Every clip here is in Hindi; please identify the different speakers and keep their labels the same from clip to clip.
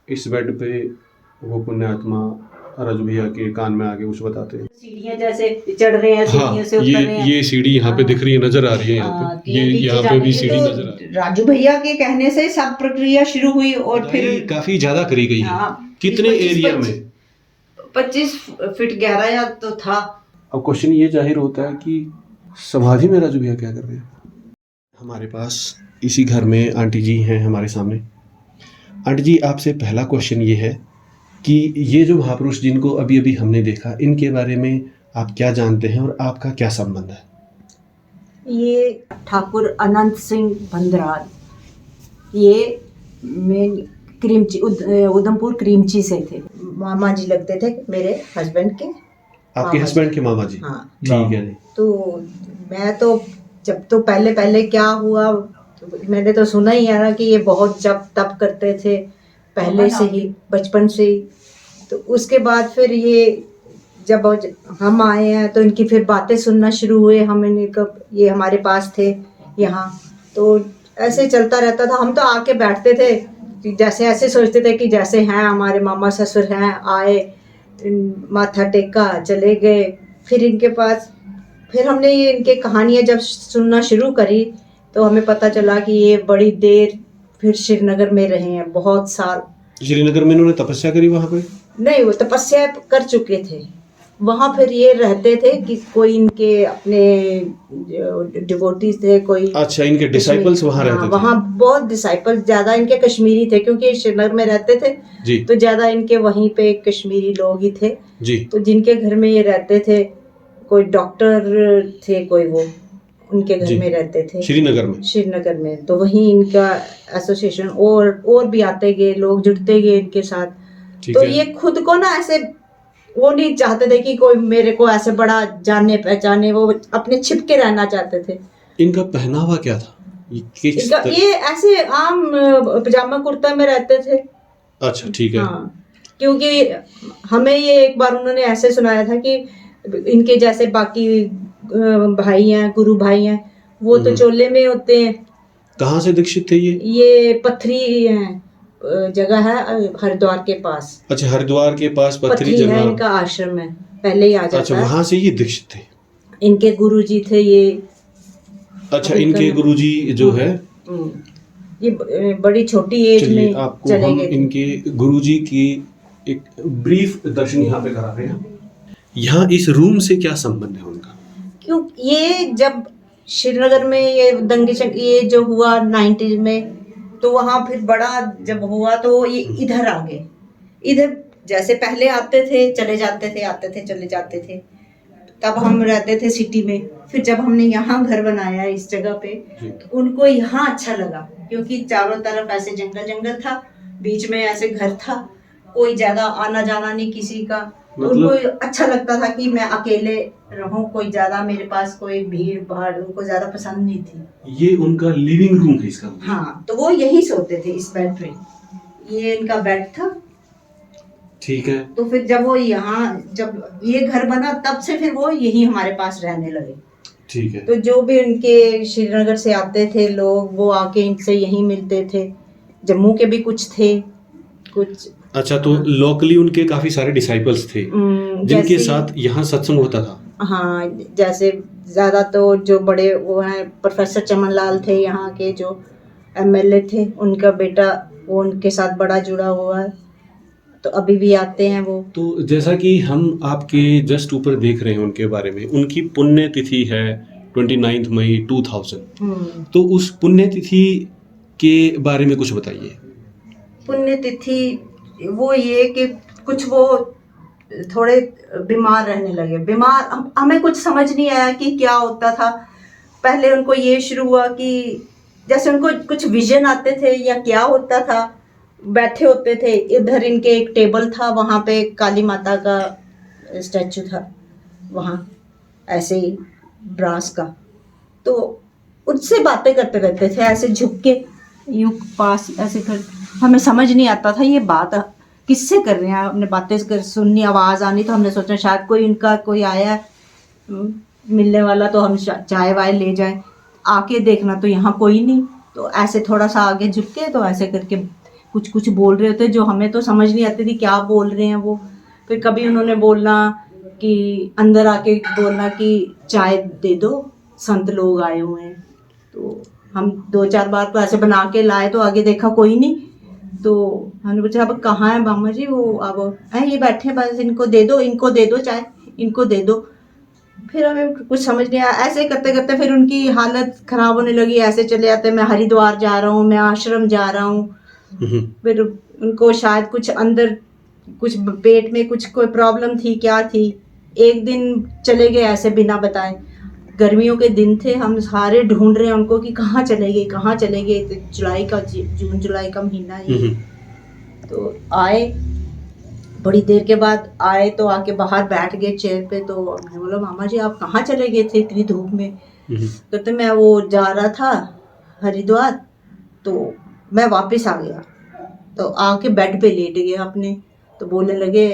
Speaker 1: इस बेड पे वो पुण्य आत्मा राजू भैया के कान में आके कुछ बताते हैं।
Speaker 2: सीढ़ियाँ जैसे चढ़ रहे हैं, सीढ़ियों से उतर रहे हैं।
Speaker 1: ये सीढ़ी यहाँ पे दिख रही है, नजर आ रही है यहाँ पे। ये यहाँ पे भी सीढ़ी नजर आ रही है।
Speaker 2: राजू भैया के कहने से सब प्रक्रिया शुरू हुई और फिर
Speaker 1: काफी ज्यादा करी गई है। कितने एरिया में?
Speaker 2: 25 फीट गहरा या तो था।
Speaker 1: अब क्वेश्चन ये जाहिर होता है कि समाधि में राजू भैया क्या कर रहे हैं। हमारे पास इसी घर में आंटी जी हैं हमारे सामने। आंटी जी, आपसे पहला क्वेश्चन ये है कि ये जो महापुरुष जिनको अभी अभी हमने देखा, इनके बारे में आप क्या जानते हैं और आपका क्या संबंध है?
Speaker 2: ये ठाकुर अनंत सिंह भंदराल, ये मेन क्रीमची, उधमपुर क्रीमची से थे। मामा जी लगते थे मेरे हस्बैंड के।
Speaker 1: आपके हस्बैंड के मामा जी?
Speaker 2: हाँ,
Speaker 1: ठीक है।
Speaker 2: तो मैं तो जब तो पहले क्या हुआ, तो मैंने तो सुना ही है ना कि ये बहुत जप तप करते थे पहले से ही, बचपन से ही। तो उसके बाद फिर ये जब हम आए हैं तो इनकी फिर बातें सुनना शुरू हुए। हम इनका, ये हमारे पास थे यहाँ, तो ऐसे चलता रहता था। हम तो आके बैठते थे, जैसे ऐसे सोचते थे कि जैसे हैं हमारे मामा ससुर हैं, आए, माथा टेका, चले गए। फिर इनके पास फिर हमने ये इनके कहानियाँ जब सुनना शुरू करी तो हमें पता चला कि ये बड़ी देर फिर श्रीनगर में रहे हैं, बहुत साल।
Speaker 1: श्रीनगर में इन्होंने तपस्या करी वहाँ पे?
Speaker 2: नहीं, वो तपस्या कर चुके थे वहाँ। फिर ये रहते थे कि कोई इनके अपने डिवोटीज थे, कोई।
Speaker 1: अच्छा, इनके डिसाइपल्स वहाँ रहते थे?
Speaker 2: वहाँ बहुत डिसाइपल, ज्यादा इनके कश्मीरी थे क्योंकि श्रीनगर में रहते थे
Speaker 1: जी।
Speaker 2: तो ज्यादा इनके वहीं पे कश्मीरी लोग ही थे
Speaker 1: जी।
Speaker 2: तो जिनके घर में ये रहते थे, कोई डॉक्टर थे, कोई वो उनके घर में रहते थे श्रीनगर में। तो वहीं इनका एसोसिएशन और भी आते गए लोग, जुड़ते गए इनके साथ। तो ये खुद को ना ऐसे वो नहीं चाहते थे कि कोई मेरे को ऐसे बड़ा जाने पहचाने, वो अपने छिपके रहना चाहते थे।
Speaker 1: इनका पहनावा क्या था?
Speaker 2: ये ऐसे आम पजामा कुर्ता में रहते थे।
Speaker 1: अच्छा, ठीक है।
Speaker 2: हाँ, क्योंकि हमें ये एक बार उन्होंने ऐसे सुनाया था कि इनके जैसे बाकी भाई हैं, गुरु भाई हैं, वो तो चोले में होते हैं।
Speaker 1: कहाँ से दीक्षित थे ये?
Speaker 2: ये पथरी है, जगह है हरिद्वार के पास।
Speaker 1: अच्छा, हरिद्वार के पास पथरी जगह
Speaker 2: है, इनका आश्रम है, पहले ही आ जाता है।
Speaker 1: अच्छा, वहाँ से ये दीक्षित थे।
Speaker 2: इनके गुरुजी थे ये।
Speaker 1: अच्छा, इनके गुरुजी जो है
Speaker 2: ये बड़ी छोटी एज में
Speaker 1: आपको
Speaker 2: चले
Speaker 1: हम
Speaker 2: गए।
Speaker 1: इनके गुरुजी की एक ब्रीफ दर्शन यहाँ पे करा रहे हैं। यहाँ इस रूम से क्या संबंध है उनका?
Speaker 2: क्यों, ये जब श्रीनगर में ये दंगे ये जो हुआ 90s में, तो वहाँ फिर बड़ा जब हुआ तो ये इधर आ गए। इधर जैसे पहले आते थे चले जाते थे, आते थे चले जाते थे। तब हम रहते थे सिटी में। फिर जब हमने यहाँ घर बनाया इस जगह पे, तो उनको यहाँ अच्छा लगा क्योंकि चारों तरफ ऐसे जंगल जंगल था, बीच में ऐसे घर था, कोई ज्यादा आना जाना नहीं किसी का। तो उनको अच्छा लगता था कि मैं अकेले रहूं, कोई ज्यादा मेरे पास कोई भीड़ भाड़ उनको ज्यादा पसंद नहीं थी।
Speaker 1: ये उनका लिविंग रूम है इसका?
Speaker 2: हाँ, तो वो यही सोते थे इस बेड पे, ये इनका बेड था।
Speaker 1: ठीक है।
Speaker 2: तो फिर जब वो यहाँ जब ये घर बना तब से फिर वो यही हमारे पास रहने लगे।
Speaker 1: ठीक है।
Speaker 2: तो जो भी उनके श्रीनगर से आते थे लोग, वो आके इनसे यहीं मिलते थे। जम्मू के भी कुछ थे, कुछ।
Speaker 1: अच्छा, तो लोकली उनके काफी सारे डिसाइपल्स थे जिनके साथ यहाँ सत्संग होता था?
Speaker 2: हाँ, जैसे ज्यादा तो जो बड़े वो हैं, प्रोफेसर चमन लाल थे यहाँ के जो एमएलए थे, उनका बेटा वो उनके साथ बड़ा जुड़ा हुआ है, तो अभी भी आते हैं वो।
Speaker 1: तो जैसा कि हम आपके जस्ट ऊपर देख रहे हैं उनके बारे में, उनकी पुण्य तिथि है 29 मई 2000। तो उस पुण्य तिथि के बारे में कुछ बताइए।
Speaker 2: पुण्य तिथि वो ये कि कुछ वो थोड़े बीमार रहने लगे। बीमार, हमें कुछ समझ नहीं आया कि क्या होता था। पहले उनको ये शुरू हुआ कि जैसे उनको कुछ विजन आते थे या क्या होता था, बैठे होते थे। इधर इनके एक टेबल था, वहाँ पे काली माता का स्टैचू था, वहाँ ऐसे ही ब्रास का। तो उनसे बातें करते रहते थे ऐसे झुक के, यूं पास ऐसे कर। हमें समझ नहीं आता था ये बात किससे कर रहे हैं। हमने बातें कर सुननी, आवाज़ आनी, तो हमने सोचा शायद कोई इनका कोई आया मिलने वाला, तो हम चाय वाय ले जाएं। आके देखना तो यहाँ कोई नहीं, तो ऐसे थोड़ा सा आगे झुक के तो ऐसे करके कुछ कुछ बोल रहे होते जो हमें तो समझ नहीं आती थी क्या बोल रहे हैं वो। फिर कभी उन्होंने बोलना कि अंदर आके बोलना कि चाय दे दो, संत लोग आए हुए हैं। तो हम 2-4 बार तो ऐसे बना के लाए, तो आगे देखा कोई नहीं, तो हमने पूछा अब कहाँ है मामा जी? वो अब हैं ये बैठे हैं, बस इनको दे दो चाय, इनको दे दो। फिर हमें कुछ समझ नहीं आया, ऐसे करते करते फिर उनकी हालत खराब होने लगी। ऐसे चले जाते, मैं हरिद्वार जा रहा हूँ, मैं आश्रम जा रहा हूँ। फिर उनको शायद कुछ अंदर कुछ पेट में कुछ कोई प्रॉब्लम थी, क्या थी। एक दिन चले गए ऐसे बिना बताए, गर्मियों के दिन थे, हम सारे ढूंढ रहे हैं उनको कि कहाँ चले गए कहाँ चले गए। तो जून जुलाई का महीना है। तो आए, बड़ी देर के बाद आए, तो आके बाहर बैठ गए चेयर पे। तो मैंने बोला मामा जी आप कहाँ चले गए थे इतनी धूप में? कहते मैं वो जा रहा था हरिद्वार, तो मैं वापस आ गया। तो आके बेड पे लेट गए अपने। तो बोलने लगे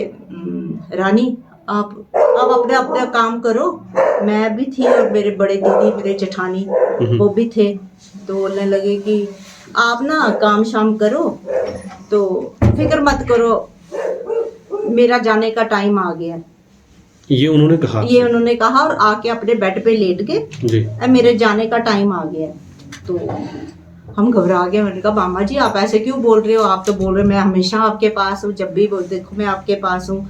Speaker 2: रानी आप अपने अपने काम करो। मैं भी थी और मेरे बड़े दीदी, मेरे जेठानी वो भी थे। तो बोलने लगे कि आप ना काम शाम करो, तो फिक्र मत करो, मेरा जाने का टाइम आ गया।
Speaker 1: ये उन्होंने कहा
Speaker 2: और आके अपने बेड पे लेट गए, मेरे जाने का टाइम आ गया। तो हम घबरा गए। मैंने कहा मामा जी आप ऐसे क्यों बोल रहे हो? आप तो बोल रहे हो मैं हमेशा आपके पास हूँ, जब भी देखो मैं आपके पास हूँ।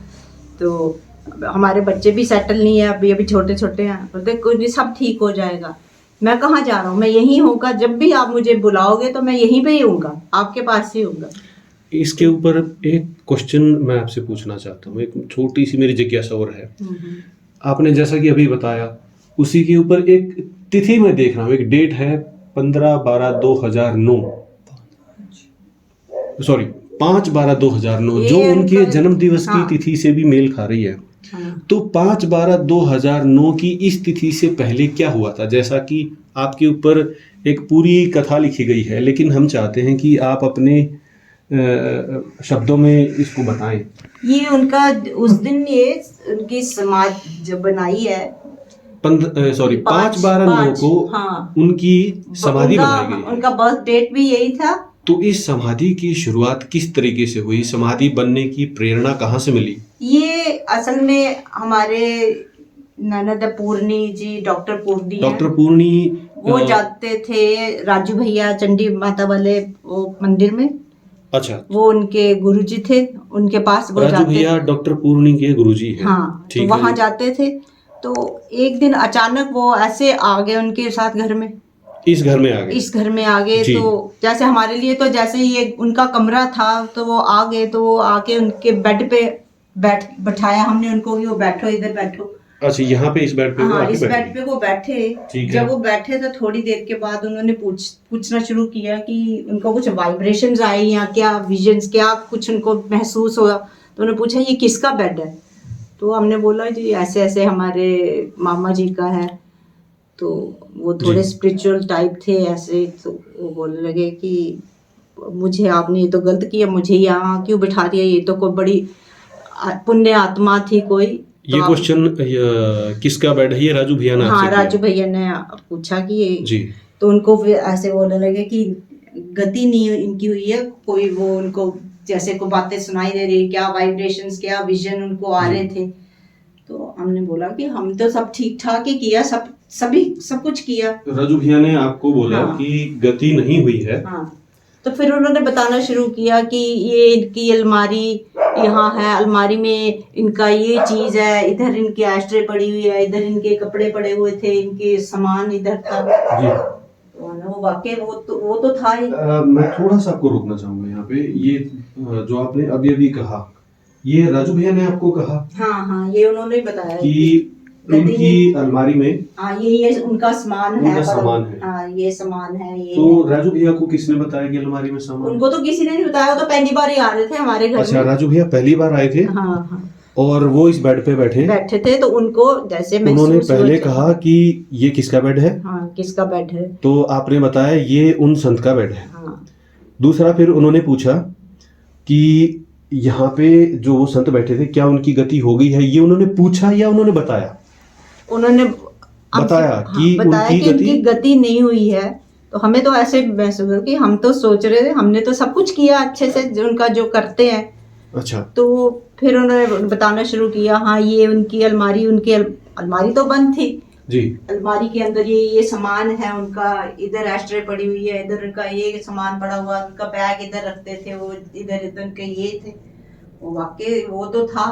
Speaker 2: तो हमारे बच्चे भी सेटल नहीं है अभी छोटे छोटे हैं। बोलते कोई नहीं, सब ठीक हो जाएगा। मैं कहाँ जा रहा हूँ, मैं यहीं होऊंगा, जब भी आप मुझे बुलाओगे तो मैं यहीं पे ही होऊंगा, आपके पास ही होऊंगा।
Speaker 1: इसके ऊपर एक क्वेश्चन मैं आपसे पूछना चाहता हूँ, एक छोटी सी मेरी जिज्ञासा और है। आपने जैसा कि अभी बताया, उसी के ऊपर एक तिथि में देख रहा हूँ, एक डेट है 15/12/2009, सॉरी 5/12/2009, जो उनके जन्म दिवस की तिथि से भी मेल खा रही है। तो 5/12/2009 की इस तिथि से पहले क्या हुआ था? जैसा कि आपके ऊपर एक पूरी कथा लिखी गई है, लेकिन हम चाहते हैं कि आप अपने शब्दों में इसको बताएं।
Speaker 2: ये उनका उस दिन ये उनकी समाधि जब बनाई है,
Speaker 1: 5/12/9 को उनकी समाधि बनाई गई है।
Speaker 2: उनका बर्थ डेट भी यही था।
Speaker 1: तो इस समाधि की शुरुआत किस तरीके से हुई? समाधि बनने की प्रेरणा कहाँ से मिली?
Speaker 2: ये असल में हमारे ननद पूर्णी जी, डॉक्टर पूर्णी वो जाते थे राजू भैया चंडी माता वाले वो मंदिर में।
Speaker 1: अच्छा,
Speaker 2: वो उनके गुरुजी थे, उनके पास वो
Speaker 1: राजू भैया डॉक्टर पूर्णी के गुरुजी हैं।
Speaker 2: हाँ, तो वहाँ जाते थे। तो एक दिन अचानक वो ऐसे आ गए उनके साथ घर में, इस घर में आ गए। तो जैसे हमारे लिए तो जैसे ये उनका कमरा था, तो वो आ गए, तो वो आके उनके बेड पे बैठाया हमने उनको कि वो बैठो, इधर बैठो।
Speaker 1: अच्छा, यहाँ पे इस बेड पे
Speaker 2: इस बेड पे वो बैठे। जब वो बैठे तो थोड़ी देर के बाद उन्होंने पूछना शुरू किया कि उनको कुछ वाइब्रेशंस आई या क्या, विजन्स, क्या कुछ उनको महसूस हुआ। तो उन्होंने पूछा ये किसका बेड है? तो हमने बोला जी ऐसे ऐसे हमारे मामा जी का है। तो वो थोड़े स्पिरिचुअल टाइप थे ऐसे। तो वो बोलने लगे कि मुझे आपने ये तो गलत किया, मुझे यहाँ क्यों बिठा दिया, ये तो कोई बड़ी पुण्य आत्मा थी कोई।
Speaker 1: ये क्वेश्चन किसका बेड है? ये राजू भैया ने आपसे
Speaker 2: राजू भैया ने पूछा कि ये
Speaker 1: जी।
Speaker 2: तो उनको फिर ऐसे बोलने लगे कि गति नहीं इनकी हुई है कोई, वो उनको जैसे को बातें सुनाई दे रही, क्या वाइब्रेशंस, क्या विजन उनको आ रहे थे। तो हमने बोला कि हम तो सब ठीक ठाक ही किया, सब कुछ किया।
Speaker 1: राजू भैया ने आपको बोला कि गति नहीं हुई है।
Speaker 2: तो फिर उन्होंने बताना शुरू किया कि ये इनकी अलमारी यहाँ है, अलमारी में इनका ये चीज है, इधर इनकी एस्ट्रे पड़ी हुई है, इधर इनके कपड़े पड़े हुए थे, इनके सामान इधर था। वो वाकई वो तो था ही।
Speaker 1: मैं थोड़ा सा आपको रोकना चाहूंगा यहाँ पे। ये जो आपने अभी कहा, ये राजू भैया ने आपको कहा?
Speaker 2: हाँ, ये उन्होंने बताया
Speaker 1: कि उनकी अलमारी में
Speaker 2: ये उनका सामान है। ये सामान है ये।
Speaker 1: तो राजू भैया को किसने बताया कि अलमारी में सामान?
Speaker 2: उनको तो किसी ने नहीं बताया, वो तो पहली बार ही आ रहे थे हमारे घर।
Speaker 1: अच्छा, राजू भैया पहली बार आए थे।
Speaker 2: हाँ।
Speaker 1: और वो इस बेड पे बैठे थे।
Speaker 2: तो उनको जैसे
Speaker 1: उन्होंने पहले कहा कि ये किसका बेड है?
Speaker 2: किसका बेड है?
Speaker 1: तो आपने बताया ये उन संत का बेड है। दूसरा, फिर उन्होंने पूछा कि यहाँ पे जो वो संत बैठे थे क्या उनकी गति हो गई है? ये उन्होंने पूछा या उन्होंने बताया?
Speaker 2: उन्होंने
Speaker 1: बताया कि
Speaker 2: उनकी गति नहीं हुई है, तो हमें तो ऐसे महसूस हुआ कि हम तो सोच रहे थे, हमने तो सब कुछ किया अच्छे से जो उनका जो करते हैं।
Speaker 1: अच्छा।
Speaker 2: तो फिर उन्होंने बताना शुरू किया, हाँ ये उनकी अलमारी, अलमारी तो बंद थी
Speaker 1: जी।
Speaker 2: अलमारी के अंदर ये सामान है उनका, इधर एस्ट्रे पड़ी हुई है, इधर उनका ये सामान पड़ा हुआ, उनका बैग इधर रखते थे वो, इधर इधर उनके ये थे। वो वाकई वो तो था।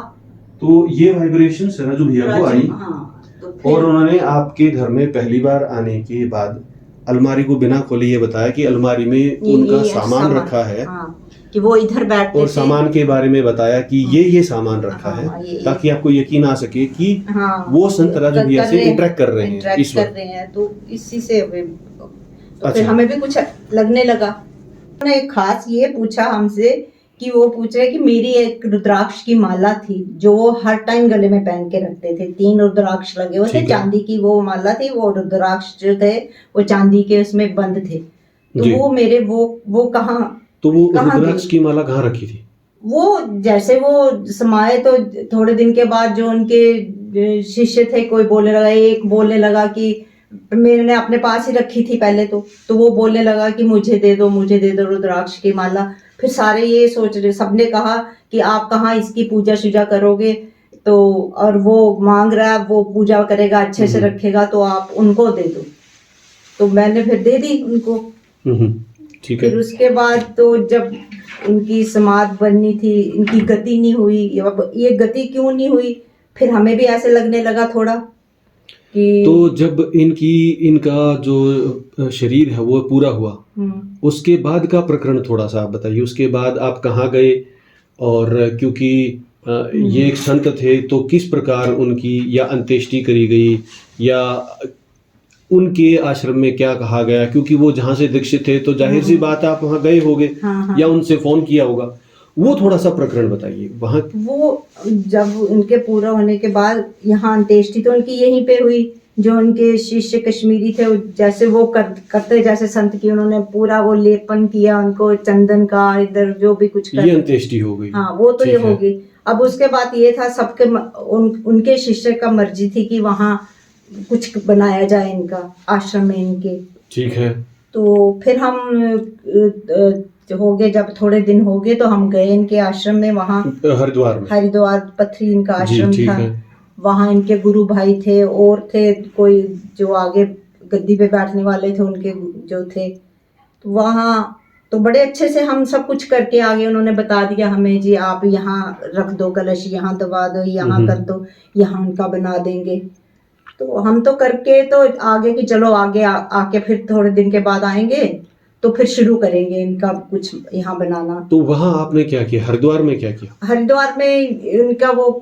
Speaker 1: तो ये वाइब्रेशन राजू भैया को आई।
Speaker 2: हाँ, तो फिर
Speaker 1: और उन्होंने आपके घर में पहली बार आने के बाद अलमारी को बिना खोले ये बताया कि अलमारी में उनका सामान रखा है।
Speaker 2: हाँ, कि वो इधर बैठते
Speaker 1: और
Speaker 2: थे।
Speaker 1: सामान के बारे में बताया कि ये सामान रखा
Speaker 2: हाँ,
Speaker 1: है, ताकि आपको यकीन आ सके कि
Speaker 2: हाँ,
Speaker 1: वो संत राजू भैया से इंटरेक्ट कर रहे हैं इस
Speaker 2: कर
Speaker 1: वक्त।
Speaker 2: रहे हैं। तो इसी से तो
Speaker 1: अच्छा।
Speaker 2: फिर हमें भी कुछ लगने लगा। उन्होंने एक खास ये पूछा हमसे कि वो पूछ रहे कि मेरी एक रुद्राक्ष की माला थी जो वो हर टाइम गले में पहन के रखते थे, 3 रुद्राक्ष लगे हुए थे, चांदी की वो माला थी, वो रुद्राक्ष जो थे वो चांदी के उसमें बंद थे। तो वो मेरे वो कहाँ,
Speaker 1: तो वो रुद्राक्ष की माला कहाँ रखी थी?
Speaker 2: वो जैसे वो समाये तो थोड़े दिन के बाद जो उनके शिष्य थे, कोई बोलने लगा, एक बोलने लगा कि मैंने अपने पास ही रखी थी पहले तो वो बोलने लगा कि मुझे दे दो रुद्राक्ष की माला। फिर सारे ये सोच रहे, सबने कहा कि आप कहाँ इसकी पूजा शुजा करोगे, तो और वो मांग रहा है, वो पूजा करेगा, अच्छे से रखेगा, तो आप उनको दे दो। तो मैंने फिर दे दी उनको।
Speaker 1: ठीक है।
Speaker 2: फिर उसके बाद तो जब इनकी समाधि बननी थी, इनकी गति नहीं हुई। ये गति क्यों नहीं हुई, फिर हमें भी ऐसे लगने लगा थोड़ा कि
Speaker 1: तो जब इनका जो शरीर है वो पूरा हुआ, उसके बाद का प्रकरण थोड़ा सा आप बताइए। उसके बाद आप कहाँ गए, और क्योंकि ये एक संत थे तो किस प्रकार उनकी या अंत्येष्टि करी गई, या उनके आश्रम में क्या कहा गया, क्योंकि वो जहाँ से दीक्षित थे तो जाहिर सी बात है आप वहाँ गए होगे। या उनसे फोन किया होगा, वो थोड़ा सा प्रकरण बताइए वहाँ। वो
Speaker 2: जब उनके पूरा होने के बाद यहाँ अंत्येष्टि तो उनकी यहीं पे हुई। जो उनके शिष्य कश्मीरी थे, जैसे वो करते जैसे संत की, उन्होंने पूरा वो लेपन किया उनको चंदन का, इधर जो भी कुछ
Speaker 1: ये अंत्येष्टि हो गई।
Speaker 2: हाँ, वो तो ये हो गई। अब उसके बाद ये था सबके उनके शिष्य का मर्जी थी कि वहाँ कुछ बनाया जाए इनका आश्रम में इनके।
Speaker 1: ठीक है।
Speaker 2: तो फिर हम हो गए, जब थोड़े दिन हो गए तो हम गए इनके आश्रम में, वहाँ हरिद्वार पथरी इनका आश्रम था। वहाँ इनके गुरु भाई थे और थे कोई जो आगे गद्दी पे बैठने वाले थे उनके जो थे। तो वहाँ तो बड़े अच्छे से हम सब कुछ करके आगे, उन्होंने बता दिया हमें, जी आप यहाँ रख दो कलश, यहाँ दबा दो, यहाँ कर दो, यहाँ उनका बना देंगे। तो हम तो करके तो आगे कि चलो आगे आके फिर थोड़े दिन के बाद आएंगे तो फिर शुरू करेंगे इनका कुछ यहाँ बनाना।
Speaker 1: तो वहाँ आपने क्या किया, हरिद्वार में क्या किया?
Speaker 2: हरिद्वार में इनका वो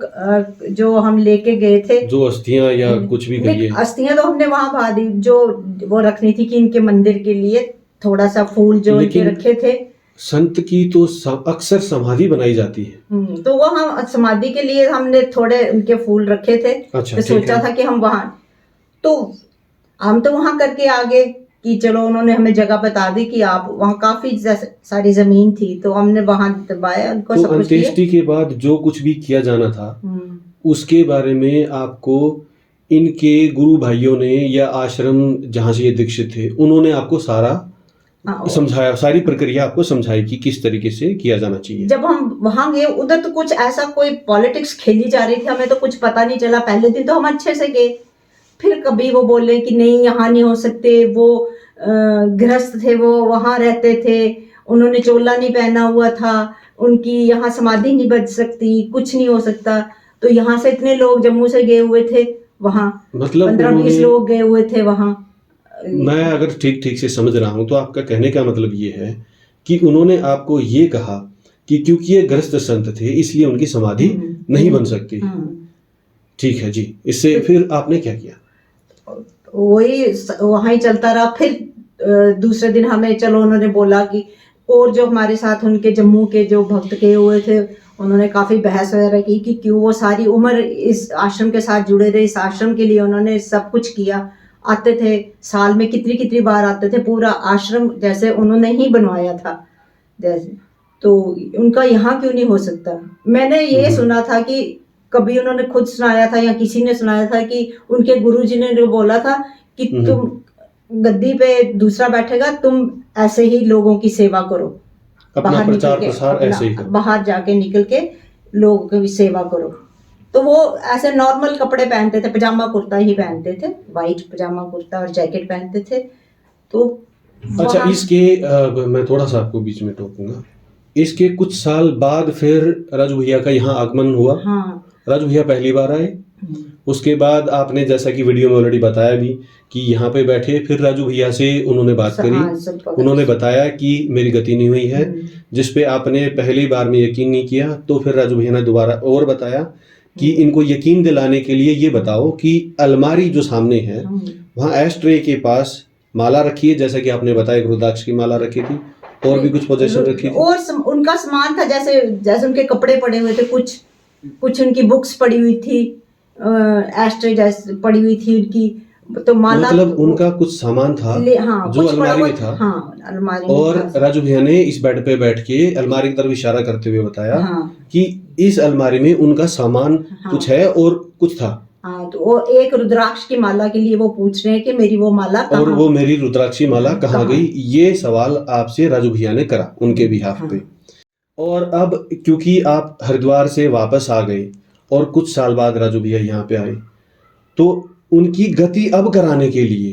Speaker 2: जो हम लेके गए थे, जो
Speaker 1: अस्थियां या कुछ भी कहिए,
Speaker 2: अस्थियां तो हमने वहाँ भा दी, जो वो रखनी थी कि इनके मंदिर के लिए थोड़ा सा फूल जो इनके रखे थे।
Speaker 1: संत की तो अक्सर समाधि बनाई जाती है,
Speaker 2: तो वो हम समाधि के लिए हमने थोड़े उनके फूल रखे थे।
Speaker 1: अच्छा,
Speaker 2: तो सोचा था कि हम तो वहाँ करके आगे कि चलो, उन्होंने हमें जगह बता दी कि आप वहाँ, काफी सारी जमीन थी तो हमने वहाँ दबाया उनको।
Speaker 1: तो अंत्येष्टि के बाद जो कुछ भी किया जाना था उसके बारे में आपको इनके गुरु भाइयों ने या आश्रम जहाँ से ये दीक्षित थे उन्होंने आपको सारा समझाया, सारी प्रक्रिया आपको समझाई कि किस तरीके से किया जाना चाहिए।
Speaker 2: जब हम वहां गए उधर तो कुछ ऐसा कोई पॉलिटिक्स खेली जा रही थी, हमें तो कुछ पता नहीं चला। पहले दिन तो हम अच्छे से गए, फिर कभी वो बोले कि नहीं यहाँ नहीं हो सकते, वो गृहस्थ थे, वो वहां रहते थे, उन्होंने चोला नहीं पहना हुआ था, उनकी यहाँ समाधि नहीं बच सकती, कुछ नहीं हो सकता। तो यहाँ से इतने लोग जम्मू से गए हुए थे वहाँ, मतलब 15-20 लोग गए हुए थे वहाँ।
Speaker 1: मैं अगर ठीक से समझ रहा हूँ तो आपका कहने का मतलब ये है कि उन्होंने आपको ये कहा कि क्योंकि ये ग्रस्त संत थे इसलिए उनकी समाधि नहीं बन सकती। ठीक है जी, इससे फिर आपने क्या किया?
Speaker 2: वही वहाँ ही चलता रहा। फिर दूसरे दिन हमें चलो उन्होंने बोला कि, और जो हमारे साथ उनके जम्मू के जो भक्त गए हुए थे उन्होंने काफ़ी बहस वगैरह की कि क्यों वो सारी उम्र इस आश्रम के साथ जुड़े रहे, इस आश्रम के लिए उन्होंने सब कुछ किया, आते थे साल में कितनी बार आते थे, पूरा आश्रम जैसे उन्होंने ही बनवाया था जैसे, तो उनका यहाँ क्यों नहीं हो सकता। मैंने ये सुना था कि कभी उन्होंने खुद सुनाया था या किसी ने सुनाया था कि उनके गुरुजी ने जो बोला था कि तुम गद्दी पे दूसरा बैठेगा, तुम ऐसे ही लोगों की सेवा करो,
Speaker 1: अपना
Speaker 2: बाहर
Speaker 1: प्रचार
Speaker 2: निकल के
Speaker 1: प्रसार ऐसे ही करो।
Speaker 2: बाहर जाके निकल के लोगों की सेवा करो। तो वो ऐसे नॉर्मल कपड़े पहनते थे, पजामा कुर्ता ही पहनते थे, वाइट पजामा कुर्ता और जैकेट पहनते थे। तो
Speaker 1: अच्छा,
Speaker 2: वहाँ-
Speaker 1: इसके मैं थोड़ा सा आपको बीच में टोकूंगा। इसके कुछ साल बाद फिर राजू भैया का यहाँ आगमन हुआ।
Speaker 2: हाँ।
Speaker 1: राजू भैया पहली बार आए, उसके बाद आपने जैसा कि वीडियो में ऑलरेडी बताया भी कि यहाँ पे बैठे, फिर राजू भैया से उन्होंने बात
Speaker 2: हाँ,
Speaker 1: करी,
Speaker 2: सब पकड़-
Speaker 1: उन्होंने बताया कि मेरी गति नहीं हुई है, जिस पे आपने पहली बार में यकीन नहीं किया। तो फिर राजू भैया ने दोबारा और बताया कि इनको यकीन दिलाने के लिए ये बताओ कि अलमारी जो सामने है वहाँ एस्ट्रे के पास माला रखी है, जैसा कि आपने बताया, एक रुद्राक्ष की माला रखी थी, और भी कुछ पोजीशन रखी थी।
Speaker 2: और उनका सामान था, जैसे जैसे उनके कपड़े पड़े हुए थे, कुछ उनकी बुक्स पड़ी हुई थी, एस्ट्रे जैसे पड़ी हुई थी उनकी। तो माला
Speaker 1: मतलब उनका कुछ सामान था
Speaker 2: हाँ,
Speaker 1: जो
Speaker 2: कुछ
Speaker 1: अलमारी में था।
Speaker 2: हाँ, अलमारी में
Speaker 1: और
Speaker 2: था।
Speaker 1: राजू भैया ने इस बेड पे बैठ के अलमारी की तरफ इशारा करते हुए बताया
Speaker 2: हाँ।
Speaker 1: कि इस अलमारी में उनका सामान
Speaker 2: हाँ।
Speaker 1: कुछ है और कुछ था।
Speaker 2: हाँ, तो वो एक रुद्राक्ष की माला के लिए वो पूछ रहे हैं कि मेरी वो माला कहाँ,
Speaker 1: और वो मेरी रुद्राक्षी माला कहाँ गई, ये सवाल आपसे राजू भैया ने करा उनके बिहाफ पे। और अब क्योंकि आप हरिद्वार से वापस आ गए और कुछ साल बाद राजू भैया यहाँ पे आए, तो उनकी गति अब कराने के लिए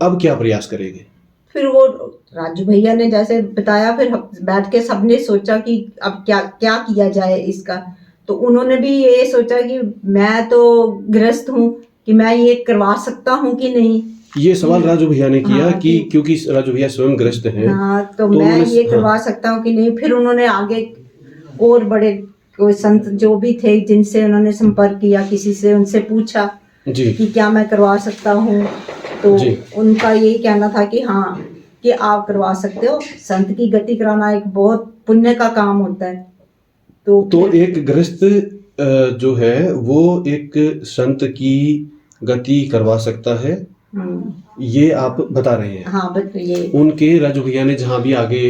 Speaker 1: अब क्या प्रयास करेंगे?
Speaker 2: फिर वो राजू भैया ने जैसे बताया, फिर बैठ के सबने सोचा कि अब क्या क्या किया जाए इसका। तो उन्होंने भी ये सोचा कि मैं तो गृहस्थ हूँ, कि मैं ये करवा सकता हूँ कि नहीं।
Speaker 1: ये सवाल राजू भैया ने किया
Speaker 2: हाँ,
Speaker 1: कि क्योंकि राजू भैया स्वयं ग्रस्त हैं।
Speaker 2: हाँ, तो मैं ये करवा सकता हूँ कि नहीं। फिर उन्होंने आगे और बड़े कोई संत जो भी थे जिनसे उन्होंने संपर्क किया, किसी से उनसे पूछा
Speaker 1: जी
Speaker 2: कि क्या मैं करवा सकता हूँ। तो उनका यही कहना था कि हाँ, कि आप करवा सकते हो। संत की गति कराना एक बहुत पुण्य का काम होता है। तो
Speaker 1: एक गृहस्थ जो है वो एक संत की गति करवा सकता है, ये आप बता रहे हैं।
Speaker 2: हाँ, बताइए।
Speaker 1: उनके राजू भैया ने जहाँ भी आगे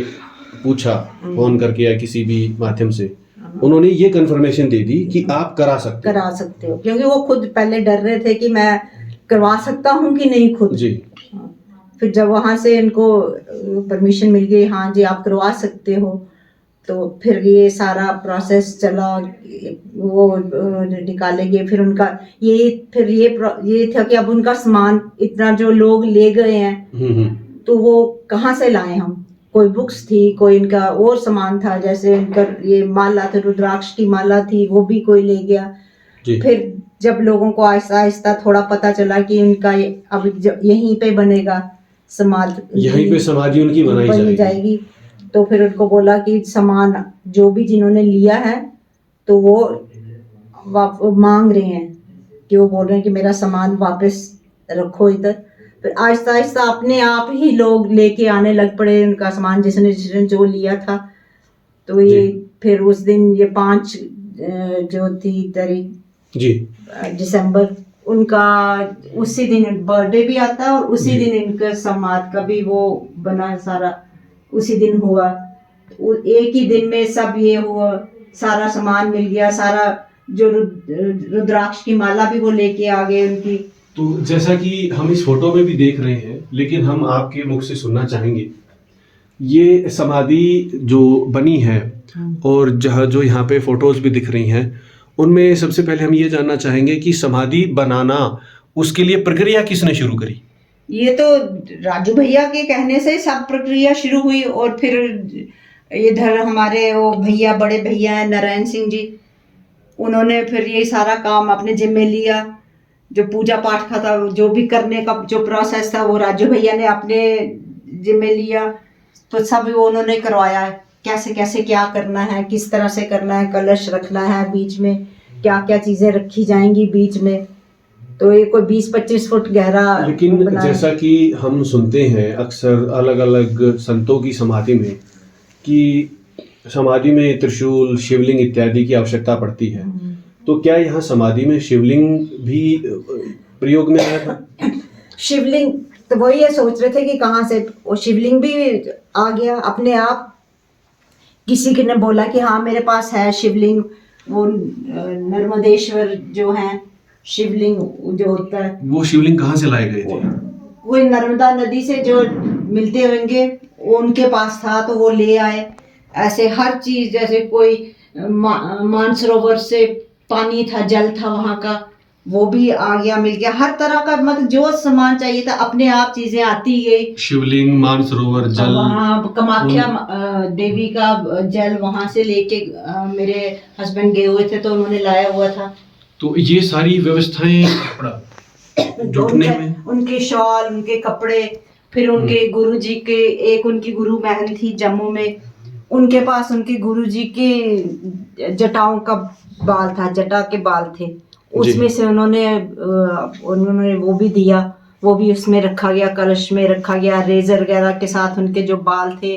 Speaker 1: पूछा फोन करके या किसी भी माध्यम से, उन्होंने ये कंफर्मेशन दे दी कि आप करा सकते
Speaker 2: हो, क्योंकि वो खुद पहले डर रहे थे कि मैं करवा सकता हूँ कि नहीं खुद
Speaker 1: जी।
Speaker 2: फिर जब वहां से इनको परमिशन मिल गई, हाँ जी आप करवा सकते हो, तो फिर ये सारा प्रोसेस चला, वो निकालेंगे। फिर उनका ये था कि अब उनका सामान इतना जो लोग ले गए हैं, तो वो कहाँ से लाए हम। कोई बुक्स थी, कोई इनका और सामान था, जैसे इनका ये माला था, रुद्राक्ष की माला थी, वो भी कोई ले गया। फिर जब लोगों को आहिस्ता आहिस्ता थोड़ा पता चला कि इनका अब यहीं पे बनेगा समाधि,
Speaker 1: यहीं पे समाधि उनकी बनाई जाएगी,
Speaker 2: तो फिर उनको बोला कि सामान जो भी जिन्होंने लिया है, तो वो मांग रहे हैं कि वो बोल रहे हैं कि मेरा सामान वापस रखो इधर। फिर आहिस्ता आहिस्ता अपने आप ही लोग लेके आने लग पड़े उनका सामान, जिसने जो लिया था। तो ये फिर उस दिन ये 5 जो थी तारीख जी दिसंबर, उनका उसी दिन बर्थडे भी आता है और उसी दिन इनका समाधि का भी वो बना सारा, उसी दिन हुआ। एक ही दिन में सब ये हुआ, सारा सामान मिल गया, सारा जो रुद्राक्ष की माला भी वो लेके आ गए उनकी।
Speaker 1: तो जैसा कि हम इस फोटो में भी देख रहे हैं, लेकिन हम आपके मुख से सुनना चाहेंगे, ये समाधि जो बनी है और जहाँ जो यहाँ पे फोटोज भी दिख रही हैं, उनमें सबसे पहले हम ये जानना चाहेंगे कि समाधि बनाना, उसके लिए प्रक्रिया किसने शुरू करी?
Speaker 2: ये तो राजू भैया के कहने से सब प्रक्रिया शुरू हुई। और फिर इधर हमारे वो भैया, बड़े भैया हैं नारायण सिंह जी, उन्होंने फिर ये सारा काम अपने जिम्मे लिया। जो पूजा पाठ का था, जो भी करने का जो प्रोसेस था, वो राजू भैया ने अपने जिम्मे लिया। तो सब वो उन्होंने करवाया, कैसे कैसे क्या करना है, किस तरह से करना है, कलश रखना है बीच में, क्या क्या चीजें रखी जाएंगी बीच में। तो ये कोई 20-25 फुट गहरा।
Speaker 1: लेकिन जैसा कि हम सुनते हैं अक्सर अलग अलग संतों की समाधि में कि समाधि में त्रिशूल, शिवलिंग इत्यादि की आवश्यकता पड़ती है, तो क्या यहाँ समाधि में शिवलिंग भी प्रयोग में आया था?
Speaker 2: शिवलिंग तो वही ये सोच रहे थे कि कहाँ से वो शिवलिंग भी आ गया अपने आप। किसी ने बोला कि हाँ मेरे पास है शिवलिंग, वो नर्मदेश्वर जो है शिवलिंग जो होता है।
Speaker 1: वो शिवलिंग कहाँ से लाए गए थे?
Speaker 2: कोई नर्मदा नदी से जो मिलते होंगे वो उनके पास था तो वो ले आए। ऐसे हर चीज, जैसे कोई मानसरोवर से पानी था, जल था वहां का, वो भी आ गया, मिल गया। हर तरह का मतलब जो सामान चाहिए था अपने आप चीजें आती गई।
Speaker 1: शिवलिंग, मानसरोवर, जल,
Speaker 2: वहाँ कामाख्या देवी का जल वहां से लेके मेरे हस्बैंड गए हुए थे तो उन्होंने लाया हुआ था।
Speaker 1: तो ये सारी व्यवस्थाएं जुटने में,
Speaker 2: उनके शॉल, उनके कपड़े, फिर उनके गुरुजी के, एक उनकी गुरु बहन थी जम्मू में, उनके पास उनके गुरुजी के जटाओं का बाल था, जटा के बाल थे, उसमें से उन्होंने वो भी दिया, वो भी उसमें रखा गया, कलश में रखा गया। रेजर वगैरह के साथ उनके जो बाल थे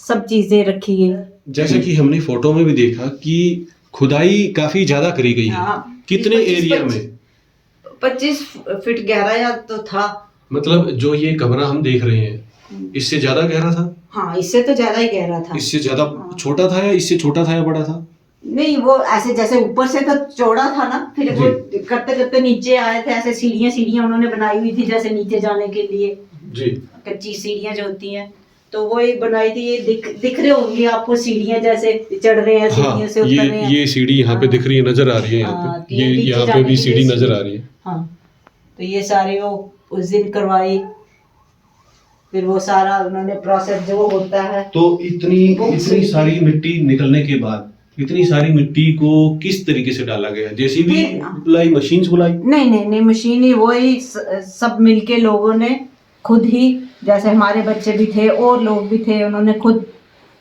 Speaker 2: सब चीजें रखी गई।
Speaker 1: जैसे कि हमने फोटो में भी देखा कि खुदाई काफी ज्यादा करी गई है।
Speaker 2: हाँ,
Speaker 1: कितने एरिया में?
Speaker 2: 25 फीट गहरा या तो था।
Speaker 1: मतलब जो ये कमरा हम देख रहे हैं इससे ज्यादा गहरा था?
Speaker 2: हाँ, इससे तो ज्यादा ही गहरा था।
Speaker 1: इससे ज्यादा छोटा था या इससे छोटा था या बड़ा था?
Speaker 2: नहीं, वो ऐसे जैसे ऊपर से तो चौड़ा था ना, फिर वो करते करते नीचे आए थे। ऐसे सीढ़ियां उन्होंने बनाई हुई थी जैसे नीचे जाने के लिए जी, कच्ची सीढ़ियां जो होती हैं, तो वो एक बनाई थी। ये दिख रहे होंगे आपको सीढ़ियां, जैसे चढ़ रहे हैं सीढ़ियों से उतर रहे हैं।
Speaker 1: ये सीढ़ी यहाँ पे दिख रही है, नजर आ रही है यहाँ पे, ये यहाँ पे भी सीढ़ी नजर आ रही है।
Speaker 2: हाँ, तो ये सारी वो उस दिन करवाई, फिर वो सारा उन्होंने प्रोसेस जो होता है।
Speaker 1: तो इतनी सारी मिट्टी निकलने के बाद इतनी सारी मिट्टी को किस तरीके से डाला गया? जेसीबी बुलाई, मशीन बुलाई?
Speaker 2: नहीं, मशीन ही, वही सब मिलके लोगों ने खुद ही, जैसे हमारे बच्चे भी थे और लोग भी थे, उन्होंने खुद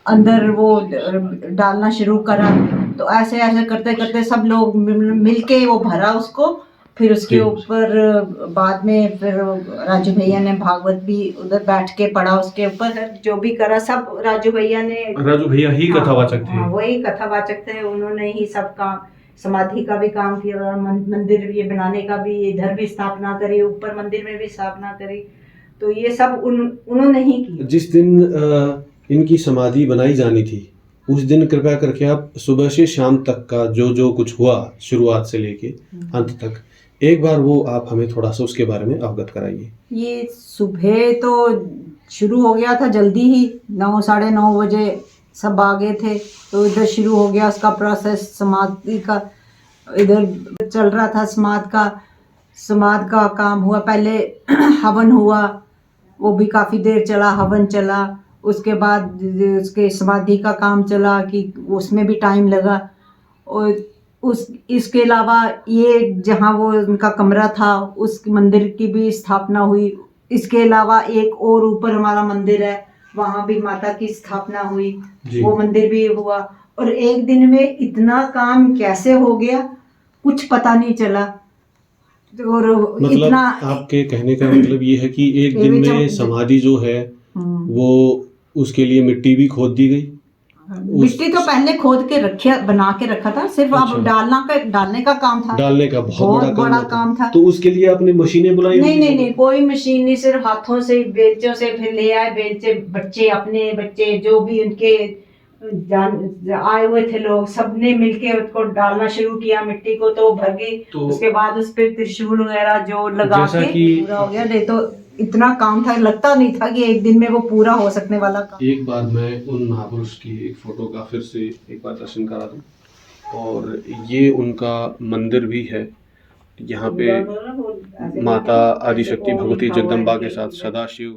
Speaker 2: अंदर वो डालना शुरू करा। तो ऐसे ऐसे करते करते सब लोग मिलके वो भरा उसको। फिर उसके ऊपर बाद में फिर राजू भैया ने भागवत भी उधर बैठ के पढ़ा उसके ऊपर। जो भी करा सब राजू भैया ही कथावाचक थे। वही कथावाचक थे, उन्होंने ही सब काम, समाधि का भी काम किया, मंदिर ये बनाने का भी, इधर भी स्थापना करी, ऊपर मंदिर में भी स्थापना करी। तो ये सब उन्होंने ही किया।
Speaker 1: जिस दिन इनकी समाधि बनाई जानी थी उस दिन कृपया करके आप सुबह से शाम तक का जो कुछ हुआ शुरुआत से लेके अंत तक, एक बार वो आप हमें थोड़ा सा उसके बारे में अवगत कराइए।
Speaker 2: ये सुबह तो शुरू हो गया था जल्दी ही, 9 साढ़े 9 बजे सब आ गए थे। तो इधर शुरू हो गया उसका प्रोसेस, समाधि का इधर चल रहा था। समाधि का काम हुआ, पहले हवन हुआ, वो भी काफ़ी देर चला, हवन चला। उसके बाद उसके समाधि का काम चला कि उसमें भी टाइम लगा। और इसके अलावा ये जहाँ वो उनका कमरा था उस मंदिर की भी स्थापना हुई। इसके अलावा एक और ऊपर हमारा मंदिर है, वहाँ भी माता की स्थापना हुई, वो मंदिर भी हुआ। और एक दिन में इतना काम कैसे हो गया कुछ पता नहीं चला। और
Speaker 1: मतलब
Speaker 2: इतना,
Speaker 1: आपके कहने का मतलब ये है कि एक दिन में समाधि जो है वो उसके लिए मिट्टी भी खोद दी गई।
Speaker 2: मिट्टी तो पहले खोद के बना के रखा था, सिर्फ अब डालने का काम था।
Speaker 1: डालने का बहुत
Speaker 2: बड़ा काम था।
Speaker 1: तो उसके लिए आपने मशीनें बुलाई?
Speaker 2: नहीं, कोई मशीन नहीं, सिर्फ हाथों से, बेलचों से फिर ले आए। बेलचे, अपने बच्चे जो भी उनके आए हुए थे लोग, सबने मिलके उसको डालना शुरू किया मिट्टी को, तो भर गई। तो उसके बाद उस पर त्रिशूल वगैरह जो लगा के पूरा हो गया। नहीं तो इतना काम था, लगता नहीं था कि एक दिन में वो पूरा हो सकने वाला काम।
Speaker 1: एक बार मैं उन महापुरुष की एक फोटो का फिर से एक बार दर्शन करा दूं। और ये उनका मंदिर भी है, यहाँ पे माता आदिशक्ति भगवती जगदम्बा के साथ सदाशिव